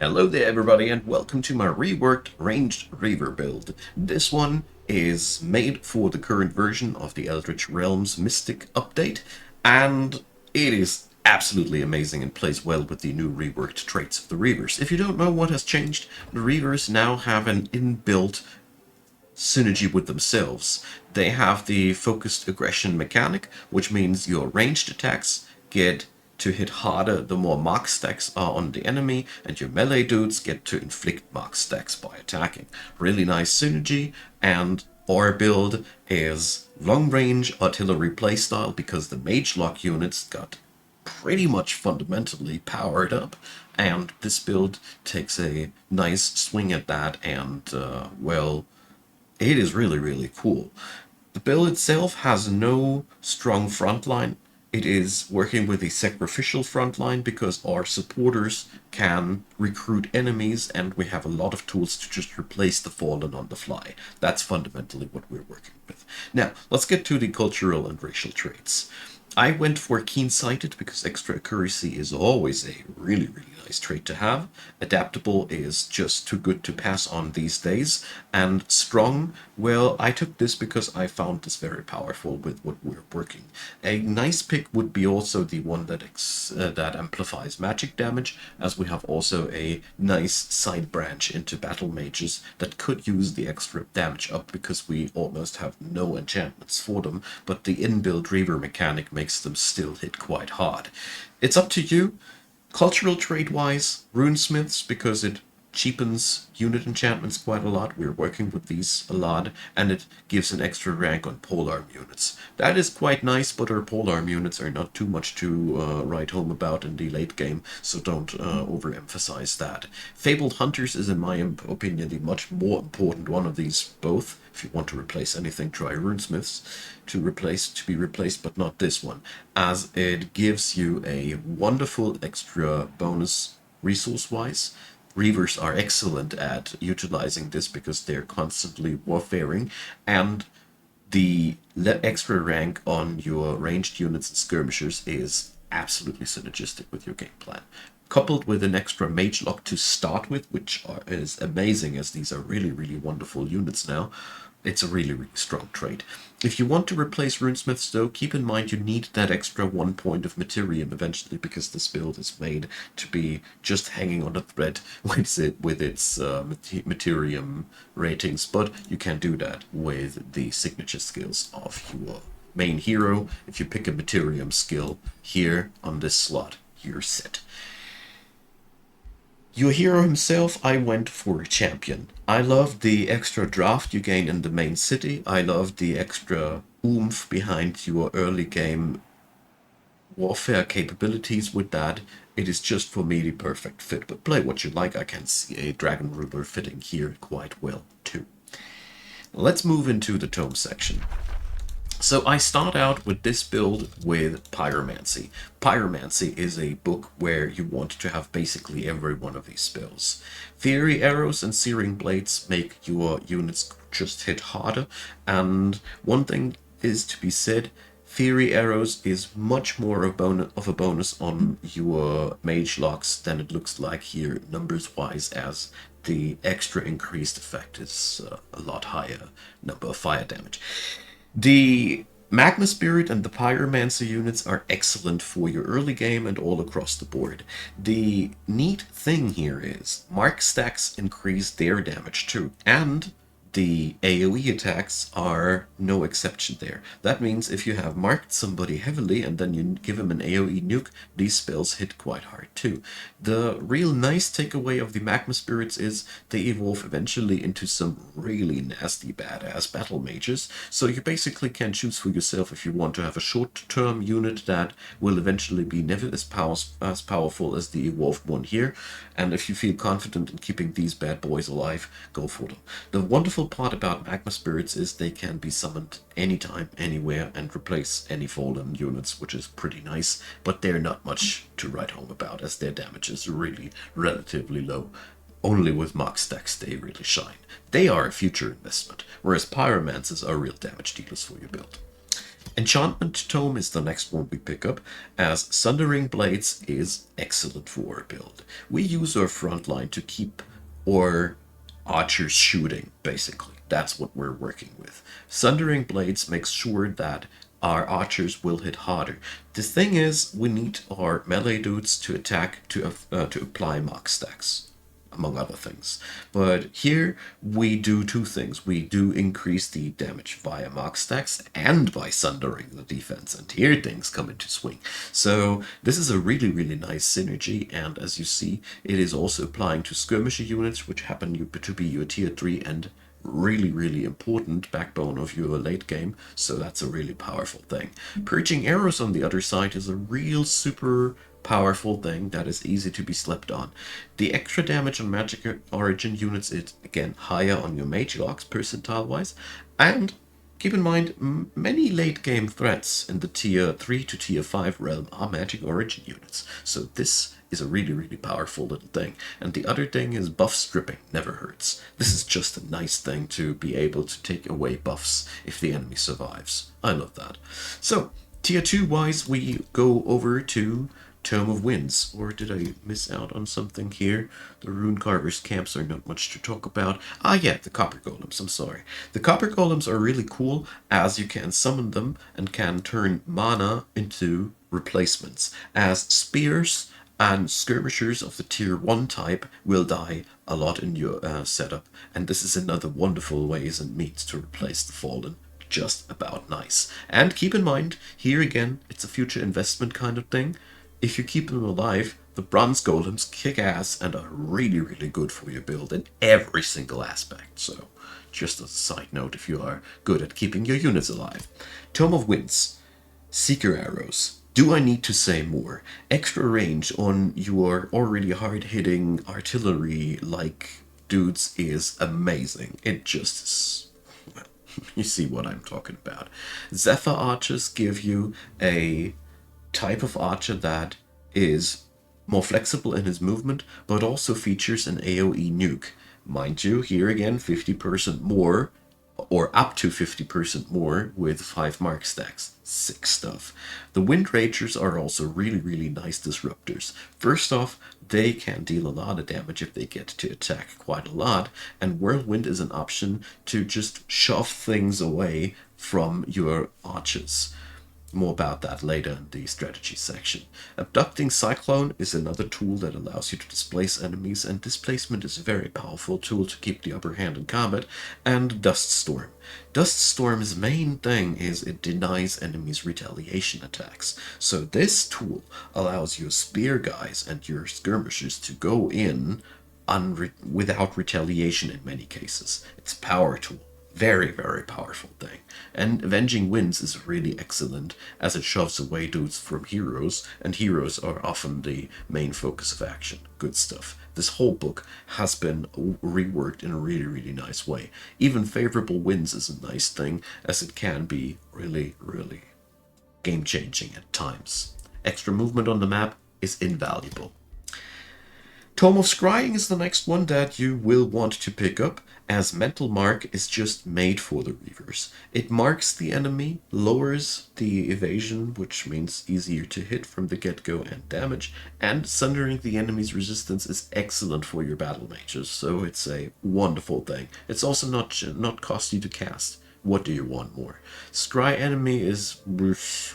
Hello there everybody and welcome to my reworked ranged Reaver build. This one is made for the current version of the Eldritch Realms Mystic update, and it is absolutely amazing and plays well with the new reworked traits of the Reavers. If you don't know what has changed, the Reavers now have an inbuilt synergy with themselves. They have the focused aggression mechanic, which means your ranged attacks get to hit harder the more mark stacks are on the enemy, and your melee dudes get to inflict mark stacks by attacking. Really nice synergy, and our build is long range artillery playstyle because the mage lock units got pretty much fundamentally powered up, and this build takes a nice swing at that, and well, it is really cool. The build itself has no strong frontline. It is working with a sacrificial frontline because our supporters can recruit enemies, and we have a lot of tools to just replace the fallen on the fly. That's fundamentally what we're working with. Now, let's get to the cultural and racial traits. I went for keen-sighted because extra accuracy is always a really nice trait to have. Adaptable is just too good to pass on these days. And strong, well, I took this because I found this very powerful with what we're working. A nice pick would be also the one that amplifies magic damage, as we have also a nice side branch into battle mages that could use the extra damage up because we almost have no enchantments for them, but the inbuilt Reaver mechanic makes them still hit quite hard. It's up to you. Cultural trait wise, runesmiths, because it cheapens unit enchantments quite a lot. We're working with these a lot, and it gives an extra rank on polearm units. That is quite nice, but our polearm units are not too much to write home about in the late game, so don't overemphasize that. Fabled Hunters is, in my opinion, the much more important one of these both. If you want to replace anything, try runesmiths to be replaced, but not this one, as it gives you a wonderful extra bonus resource-wise. Reavers are excellent at utilizing this because they're constantly warfaring, and the extra rank on your ranged units and skirmishers is absolutely synergistic with your game plan. Coupled with an extra mage lock to start with, is amazing as these are really wonderful units now. It's a really strong trait. If you want to replace runesmiths though, keep in mind you need that extra 1 point of materium eventually, because this build is made to be just hanging on a thread with its materium ratings, but you can do that with the signature skills of your main hero. If you pick a materium skill here on this slot, you're set. Your hero himself, I went for a champion. I love the extra draft you gain in the main city. I love the extra oomph behind your early game warfare capabilities with that. It is just for me the perfect fit, but play what you like. I can see a dragon ruler fitting here quite well too. Let's move into the tome section. So I start out with this build with Pyromancy. Pyromancy is a book where you want to have basically every one of these spells. Fiery arrows and searing blades make your units just hit harder, and one thing is to be said, Fiery arrows is much more of a bonus on your mage locks than it looks like here numbers wise, as the extra increased effect is a lot higher number of fire damage. The Magma Spirit and the Pyromancer units are excellent for your early game and all across the board. The neat thing here is mark stacks increase their damage too, and the AoE attacks are no exception there. That means if you have marked somebody heavily and then you give him an AoE nuke, these spells hit quite hard too. The real nice takeaway of the Magma Spirits is they evolve eventually into some really nasty badass battle mages, so you basically can choose for yourself if you want to have a short-term unit that will eventually be never as powerful as the evolved one here, and if you feel confident in keeping these bad boys alive, go for them. The wonderful part about Magma Spirits is they can be summoned anytime, anywhere, and replace any fallen units, which is pretty nice, but they're not much to write home about, as their damage is really relatively low. Only with mark stacks they really shine. They are a future investment, whereas pyromancers are real damage dealers for your build. Enchantment Tome is the next one we pick up, as Sundering Blades is excellent for our build. We use our front line to keep our archers shooting, basically. That's what we're working with. Sundering Blades makes sure that our archers will hit harder. The thing is, we need our melee dudes to attack to apply mark stacks, among other things. But here we do two things. We do increase the damage via mark stacks and by sundering the defense, and here things come into swing. So this is a really, really nice synergy, and as you see, it is also applying to skirmisher units, which happen to be your tier 3 and really, really important backbone of your late game, so that's a really powerful thing. Purging arrows on the other side is a real super powerful thing that is easy to be slept on. The extra damage on magic origin units is again higher on your mage locks percentile wise, and keep in mind, many late game threats in the tier 3 to tier 5 realm are magic origin units, so this is a really, really powerful little thing. And the other thing is buff stripping never hurts. This is just a nice thing to be able to take away buffs if the enemy survives. I love that. So, tier 2 wise, we go over to Tome of Winds. Or did I miss out on something here? The Rune Carver's camps are not much to talk about. Ah yeah, the Copper Golems, I'm sorry. The Copper Golems are really cool as you can summon them and can turn mana into replacements. As spears and skirmishers of the tier 1 type will die a lot in your setup, and this is another wonderful ways and means to replace the fallen. Just about nice. And keep in mind, here again, it's a future investment kind of thing. If you keep them alive, the bronze golems kick ass and are really, really good for your build in every single aspect. So, just as a side note, if you are good at keeping your units alive. Tome of Winds. Seeker arrows. Do I need to say more? Extra range on your already hard-hitting artillery-like dudes is amazing. It just is, well, you see what I'm talking about. Zephyr archers give you a type of archer that is more flexible in his movement, but also features an AoE nuke. Mind you, here again, 50% more, or up to 50% more with 5 mark stacks. Sick stuff. The Wind Ragers are also really, really nice disruptors. First off, they can deal a lot of damage if they get to attack quite a lot, and Whirlwind is an option to just shove things away from your archers. More about that later in the strategy section. Abducting Cyclone is another tool that allows you to displace enemies, and displacement is a very powerful tool to keep the upper hand in combat. And Dust Storm. Dust Storm's main thing is it denies enemies retaliation attacks. So this tool allows your spear guys and your skirmishers to go in without retaliation in many cases. It's a power tool. Very, very powerful thing. And Avenging Winds is really excellent as it shoves away dudes from heroes, and heroes are often the main focus of action. Good stuff. This whole book has been reworked in a really, really nice way. Even Favorable Winds is a nice thing, as it can be really, really game-changing at times. Extra movement on the map is invaluable. Tome of Scrying is the next one that you will want to pick up, as Mental Mark is just made for the Reavers. It marks the enemy, lowers the evasion, which means easier to hit from the get-go and damage, and sundering the enemy's resistance is excellent for your battle mages, so it's a wonderful thing. It's also not costly to cast. What do you want more? Scry enemy is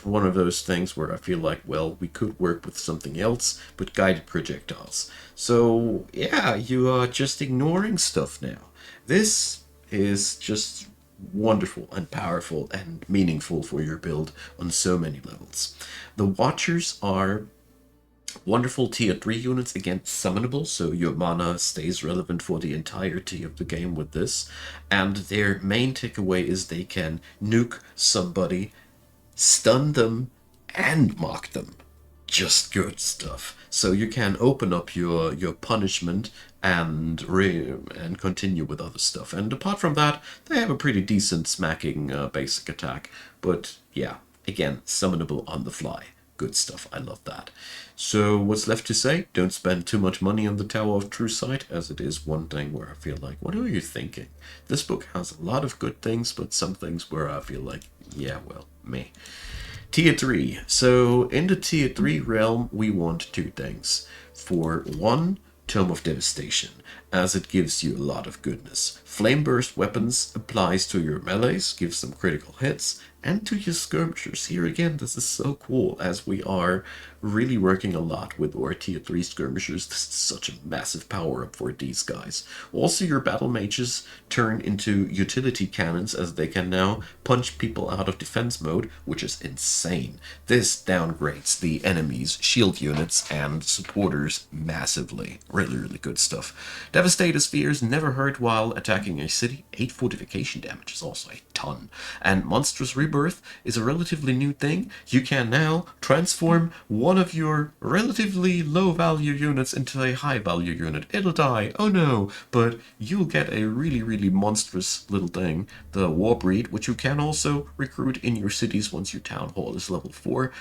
one of those things where I feel like, well, we could work with something else, but guided projectiles. So, yeah, you are just ignoring stuff now. This is just wonderful and powerful and meaningful for your build on so many levels. The Watchers are wonderful tier 3 units, again summonable, so your mana stays relevant for the entirety of the game with this. And their main takeaway is they can nuke somebody, stun them, and mock them. Just good stuff. So you can open up your punishment and continue with other stuff. And apart from that, they have a pretty decent smacking basic attack. But yeah, again, summonable on the fly. Good stuff. I love that. So what's left to say? Don't spend too much money on the Tower of True Sight, as it is one thing where I feel like, what are you thinking? This book has a lot of good things, but some things where I feel like, yeah, well, me. Tier 3. So in the Tier 3 realm, we want two things. For one, Tome of Devastation, as it gives you a lot of goodness. Flame Burst weapons applies to your melees, gives them critical hits, and to your skirmishers. Here again, this is so cool, as we are really working a lot with our Tier 3 skirmishers. This is such a massive power up for these guys. Also, your battle mages turn into utility cannons, as they can now punch people out of defense mode, which is insane. This downgrades the enemy's shield units and supporters massively. Really, really good stuff. Devastator spheres never hurt while attacking a city. 8 fortification damage is also a ton. And Monstrous Rebirth is a relatively new thing. You can now transform one of your relatively low value units into a high value unit. It'll die, oh no, but you'll get a really, really monstrous little thing, the Warbreed, which you can also recruit in your cities once your town hall is level 4.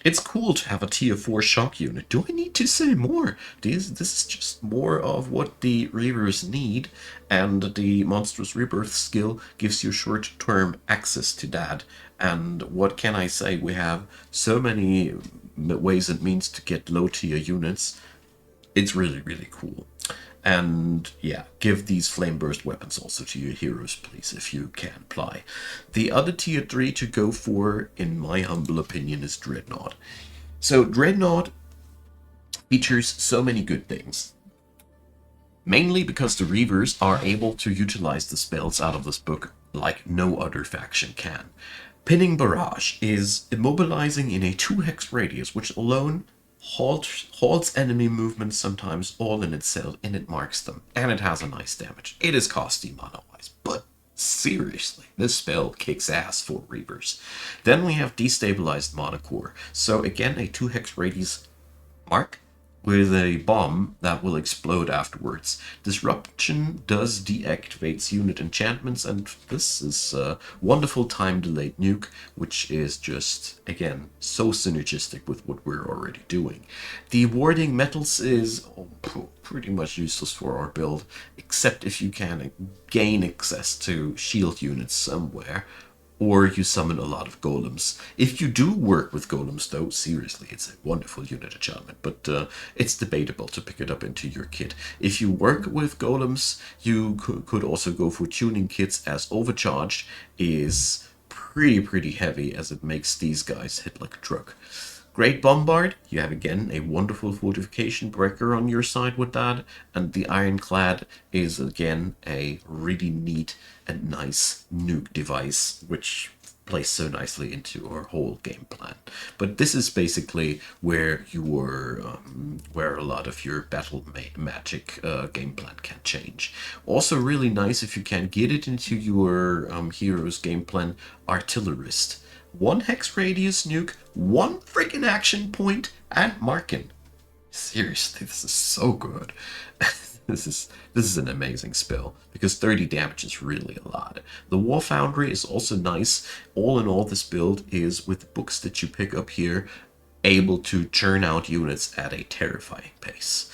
It's cool to have a tier 4 shock unit. Do I need to say more? This is just more of what the Reavers need, and the Monstrous Rebirth skill gives you short-term access to that. And what can I say? We have so many ways and means to get low-tier units. It's really, really cool. And yeah, give these flame burst weapons also to your heroes, please, if you can apply. The other tier 3 to go for, in my humble opinion, is Dreadnought. So Dreadnought features so many good things. Mainly because the Reavers are able to utilize the spells out of this book like no other faction can. Pinning Barrage is immobilizing in a 2-hex radius, which alone halts enemy movement sometimes all in itself, and it marks them. And it has a nice damage. It is costly mana-wise, but seriously, this spell kicks ass for Reavers. Then we have Destabilized Mana Core. So again, a 2-hex radius mark with a bomb that will explode afterwards. Disruption does deactivates unit enchantments, and this is a wonderful time-delayed nuke, which is just, again, so synergistic with what we're already doing. The warding metals is pretty much useless for our build, except if you can gain access to shield units somewhere, or you summon a lot of golems. If you do work with golems, though, seriously, it's a wonderful unit enchantment, but it's debatable to pick it up into your kit. If you work with golems, you could also go for tuning kits, as Overcharged is pretty heavy, as it makes these guys hit like a truck. Great Bombard, you have again a wonderful fortification breaker on your side with that, and the Ironclad is again a really neat and nice nuke device, which plays so nicely into our whole game plan. But this is basically where where a lot of your battle magic game plan can change. Also really nice if you can get it into your hero's game plan, Artillerist. 1-hex radius nuke, 1 freaking action point, and marking. Seriously, this is so good. This is an amazing spell, because 30 damage is really a lot. The War Foundry is also nice. All in all, this build is, with the books that you pick up here, able to churn out units at a terrifying pace.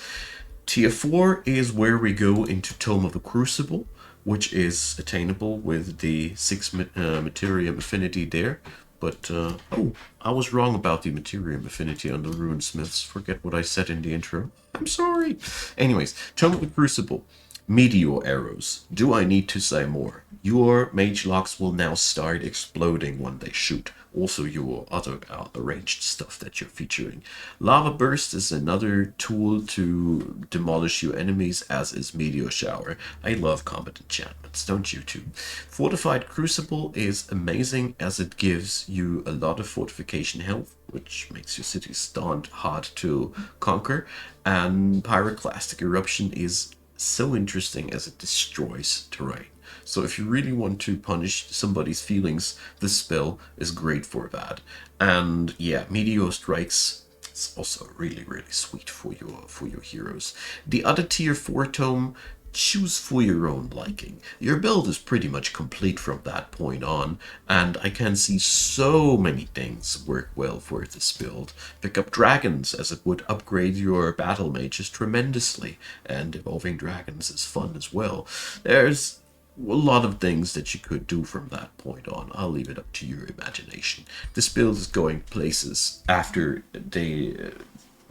Tier 4 is where we go into Tome of the Crucible, which is attainable with the 6 Materium Affinity there. But, oh, I was wrong about the Materium Affinity on the Runesmiths. Forget what I said in the intro. I'm sorry. Anyways, Tome of the Crucible. Meteor arrows. Do I need to say more? Your mage locks will now start exploding when they shoot. Also your other arranged stuff that you're featuring. Lava Burst is another tool to demolish your enemies, as is Meteor Shower. I love combat enchantments, don't you too? Fortified Crucible is amazing, as it gives you a lot of fortification health, which makes your city stunned hard to conquer. And Pyroclastic Eruption is so interesting, as it destroys terrain. So if you really want to punish somebody's feelings, this spell is great for that. And yeah, Meteor Strikes is also really sweet for your heroes. The other tier 4 tome, choose for your own liking. Your build is pretty much complete from that point on, and I can see so many things work well for this build. Pick up dragons, as it would upgrade your battle mages tremendously, and evolving dragons is fun as well. There's a lot of things that you could do from that point on. I'll leave it up to your imagination. This build is going places after they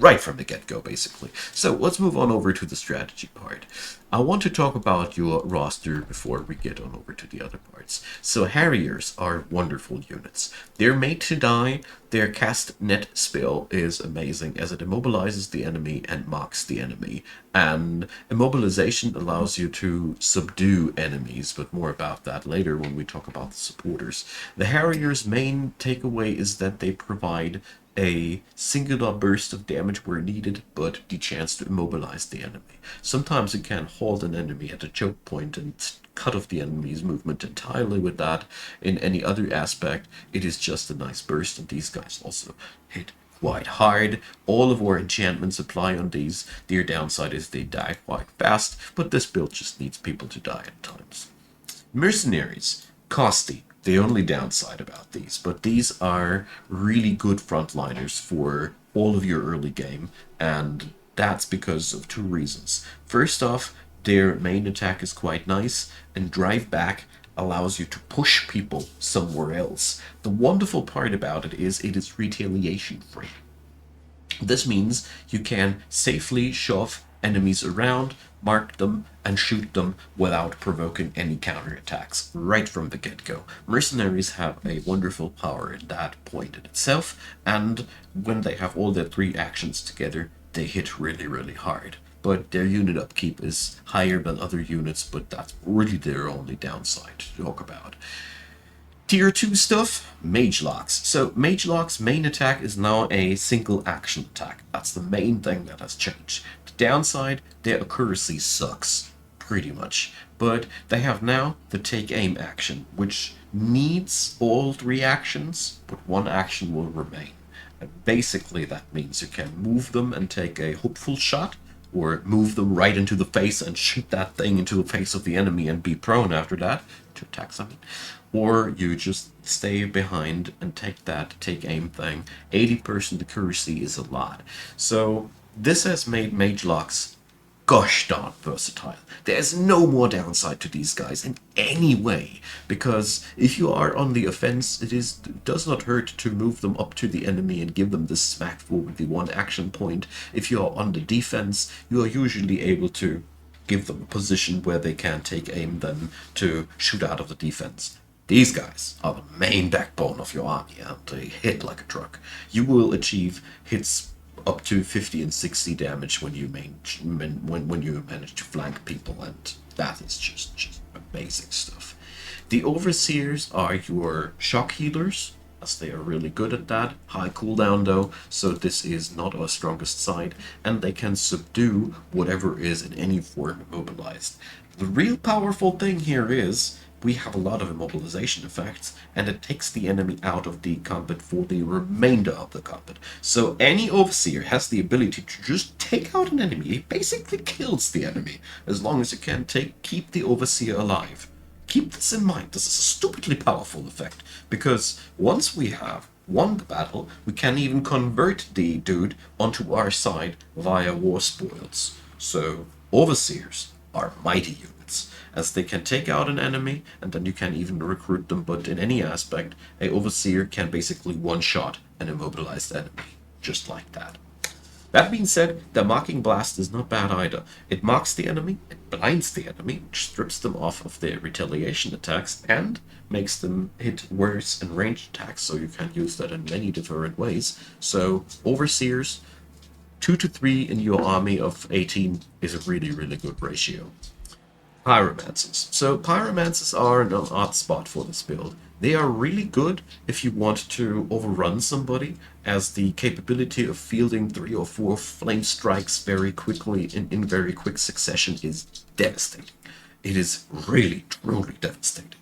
right from the get-go, basically. So let's move on over to the strategy part. I want to talk about your roster before we get on over to the other parts. So Harriers are wonderful units. They're made to die. Their cast net spell is amazing as it immobilizes the enemy and mocks the enemy. And immobilization allows you to subdue enemies, but more about that later when we talk about the supporters. The Harriers' main takeaway is that they provide a singular burst of damage where needed, but the chance to immobilize the enemy. Sometimes it can halt an enemy at a choke point and cut off the enemy's movement entirely with that. In any other aspect, it is just a nice burst, and these guys also hit quite hard. All of our enchantments apply on these. Their downside is they die quite fast, but this build just needs people to die at times. Mercenaries, costly. The only downside about these, but these are really good frontliners for all of your early game, and that's because of two reasons. First off, their main attack is quite nice, and drive back allows you to push people somewhere else. The wonderful part about it is retaliation free. This means you can safely shove enemies around, mark them, and shoot them without provoking any counterattacks right from the get-go. Mercenaries have a wonderful power in that point in itself, and when they have all their three actions together, they hit really, really hard. But their unit upkeep is higher than other units, but that's really their only downside to talk about. Tier 2 stuff, Mage Locks. So Mage Lock's main attack is now a single action attack. That's the main thing that has changed. The downside, their accuracy sucks, pretty much. But they have now the take aim action, which needs all three actions, but one action will remain. And basically that means you can move them and take a hopeful shot, or move them right into the face and shoot that thing into the face of the enemy and be prone after that, to attacks I mean. Or you just stay behind and take aim thing. 80% accuracy is a lot. So this has made Mage Locks gosh darn versatile. There's no more downside to these guys in any way, because if you are on the offense, it does not hurt to move them up to the enemy and give them this smack for with the one action point. If you are on the defense, you are usually able to give them a position where they can take aim then to shoot out of the defense. These guys are the main backbone of your army, and they hit like a truck. You will achieve hits up to 50 and 60 damage when you manage to flank people, and that is just amazing stuff. The Overseers are your shock healers, as they are really good at that. High cooldown though, so this is not our strongest side, and they can subdue whatever is in any form immobilized. The real powerful thing here is we have a lot of immobilization effects, and it takes the enemy out of the combat for the remainder of the combat. So any Overseer has the ability to just take out an enemy. It basically kills the enemy, as long as you can keep the Overseer alive. Keep this in mind. This is a stupidly powerful effect, because once we have won the battle, we can even convert the dude onto our side via war spoils. So Overseers are mighty units, as they can take out an enemy, and then you can even recruit them, but in any aspect, a Overseer can basically one-shot an immobilized enemy, just like that. That being said, the Mocking Blast is not bad either. It mocks the enemy, it blinds the enemy, which strips them off of their retaliation attacks, and makes them hit worse in ranged attacks, so you can use that in many different ways. So, Overseers, 2 to 3 in your army of 18 is a really, really good ratio. Pyromancers. So Pyromancers are an odd spot for this build. They are really good if you want to overrun somebody, as the capability of fielding 3 or 4 flame strikes very quickly in very quick succession is devastating. It is really, truly devastating.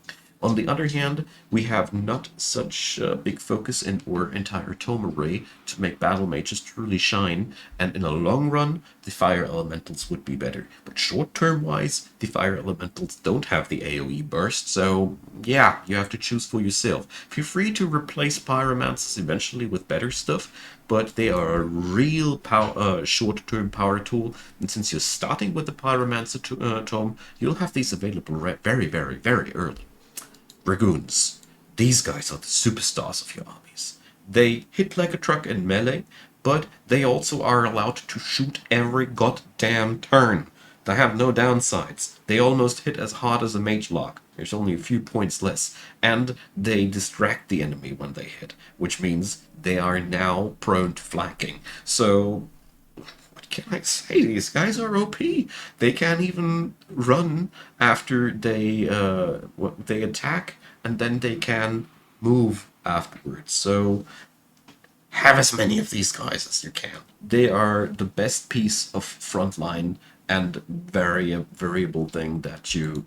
On the other hand, we have not such a big focus in our entire tome array to make battle mages truly shine, and in the long run, the fire elementals would be better. But short-term wise, the fire elementals don't have the AoE burst, so yeah, you have to choose for yourself. Feel free to replace pyromancers eventually with better stuff, but they are a real short-term power tool, and since you're starting with the pyromancer tome, you'll have these available very, very, very early. Dragoons. These guys are the superstars of your armies. They hit like a truck in melee, but they also are allowed to shoot every goddamn turn. They have no downsides. They almost hit as hard as a mage lock. There's only a few points less. And they distract the enemy when they hit, which means they are now prone to flanking. So what can I say? These guys are OP. They can't even run after they attack, and then they can move afterwards. So have as many of these guys as you can. They are the best piece of frontline and variable thing that you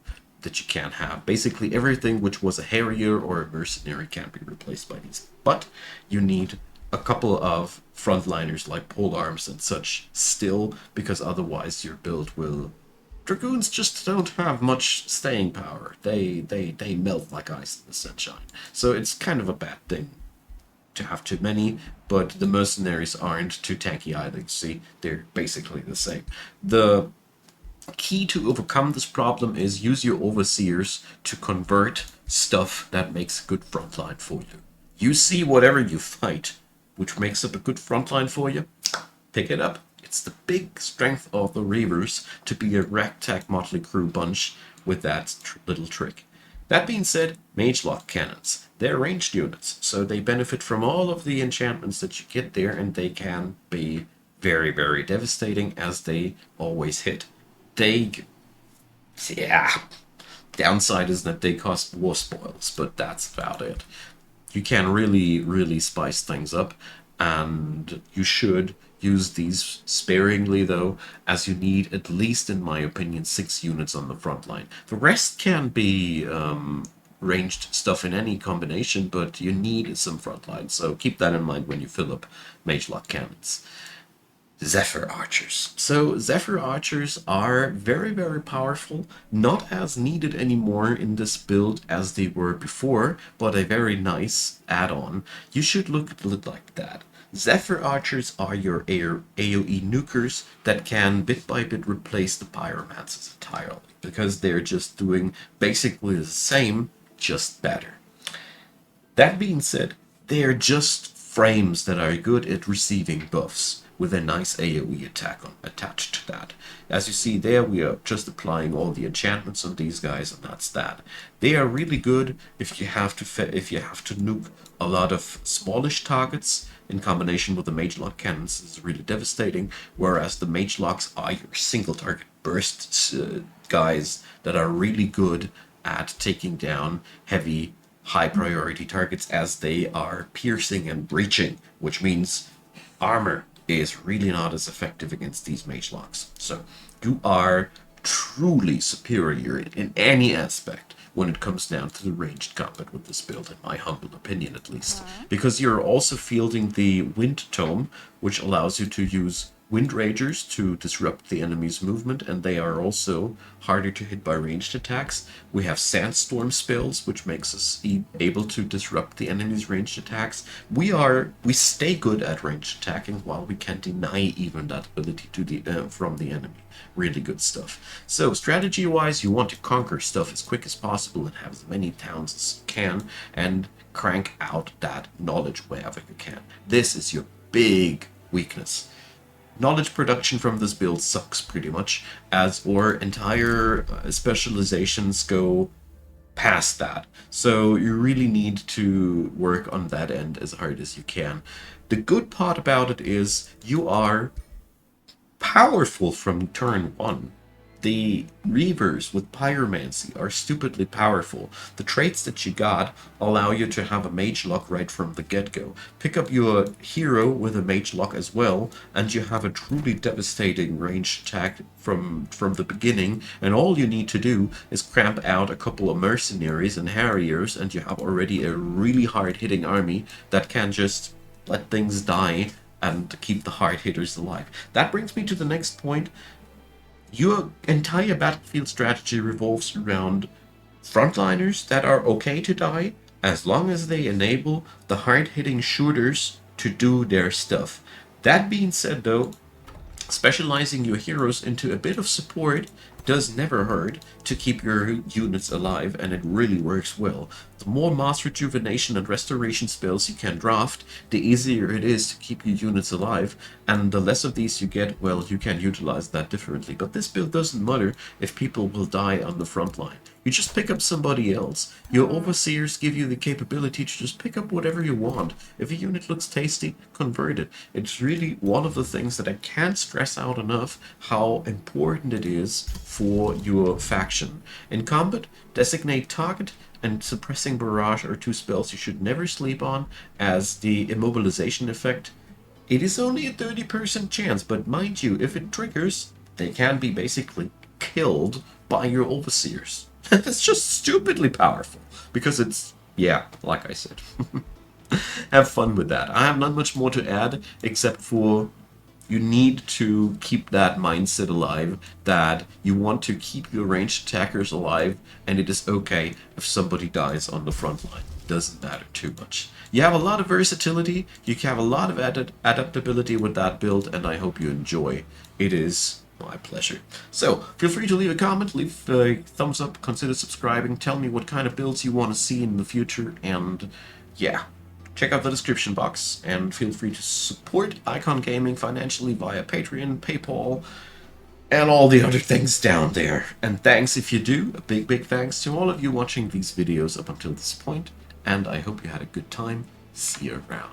can have. Basically everything which was a harrier or a mercenary can be replaced by these. But you need a couple of frontliners like pole arms and such still, because otherwise your build will. Dragoons just don't have much staying power. They melt like ice in the sunshine. So it's kind of a bad thing to have too many, but the mercenaries aren't too tanky either. See, they're basically the same. The key to overcome this problem is use your overseers to convert stuff that makes a good frontline for you. You see whatever you fight, which makes up a good frontline for you, pick it up. It's the big strength of the Reavers to be a ragtag motley crew bunch with that little trick. That being said, mage lock cannons. They're ranged units, so they benefit from all of the enchantments that you get there, and they can be very, very devastating as they always hit. They, yeah, downside is that they cost war spoils, but that's about it. You can really, really spice things up, and you should use these sparingly, though, as you need at least, in my opinion, 6 units on the front line. The rest can be ranged stuff in any combination, but you need some front line, so keep that in mind when you fill up mage lock cannons. Zephyr Archers. So Zephyr Archers are very, very powerful, not as needed anymore in this build as they were before, but a very nice add-on. You should look at it like that. Zephyr Archers are your AoE nukers that can bit by bit replace the Pyromancers entirely, because they're just doing basically the same, just better. That being said, they are just frames that are good at receiving buffs with a nice AoE attack attached to that. As you see there, we are just applying all the enchantments on these guys, and that's that. They are really good if you have to nuke a lot of smallish targets in combination with the mage lock cannons. Is really devastating. Whereas the mage locks are your single target burst guys that are really good at taking down heavy high priority targets as they are piercing and breaching, which means armor is really not as effective against these mage locks. So you are truly superior in any aspect when it comes down to the ranged combat with this build, in my humble opinion at least. Because you're also fielding the Wind Tome, which allows you to use Wind Ragers to disrupt the enemy's movement, and they are also harder to hit by ranged attacks. We have Sandstorm spells, which makes us able to disrupt the enemy's ranged attacks. We stay good at ranged attacking, while we can deny even that ability from the enemy. Really good stuff. So strategy-wise, you want to conquer stuff as quick as possible and have as many towns as you can, and crank out that knowledge wherever you can. This is your big weakness. Knowledge production from this build sucks pretty much, as our entire specializations go past that. So you really need to work on that end as hard as you can. The good part about it is you are powerful from turn 1. The Reavers with Pyromancy are stupidly powerful. The traits that you got allow you to have a mage lock right from the get-go. Pick up your hero with a mage lock as well, and you have a truly devastating ranged attack from the beginning, and all you need to do is cramp out a couple of mercenaries and harriers, and you have already a really hard-hitting army that can just let things die and keep the hard hitters alive. That brings me to the next point. Your entire battlefield strategy revolves around frontliners that are okay to die as long as they enable the hard-hitting shooters to do their stuff. That being said, though, specializing your heroes into a bit of support does never hurt to keep your units alive, and it really works well. The more mass rejuvenation and restoration spells you can draft, the easier it is to keep your units alive, and the less of these you get, well, you can utilize that differently. But this build doesn't matter if people will die on the front line. You just pick up somebody else. Your overseers give you the capability to just pick up whatever you want. If a unit looks tasty, convert it. It's really one of the things that I can't stress out enough how important it is for your faction. In combat, designate target and suppressing barrage are two spells you should never sleep on, as the immobilization effect. It is only a 30% chance, but mind you, if it triggers, they can be basically killed by your overseers. That's just stupidly powerful, because it's, yeah, like I said. Have fun with that. I have not much more to add, except for you need to keep that mindset alive, that you want to keep your ranged attackers alive, and it is okay if somebody dies on the front line. Doesn't matter too much. You have a lot of versatility, you have a lot of adaptability with that build, and I hope you enjoy. It is my pleasure. So, feel free to leave a comment, leave a thumbs up, consider subscribing, tell me what kind of builds you want to see in the future, and yeah. Check out the description box, and feel free to support Icon Gaming financially via Patreon, PayPal, and all the other things down there. And thanks if you do. A big thanks to all of you watching these videos up until this point, and I hope you had a good time. See you around.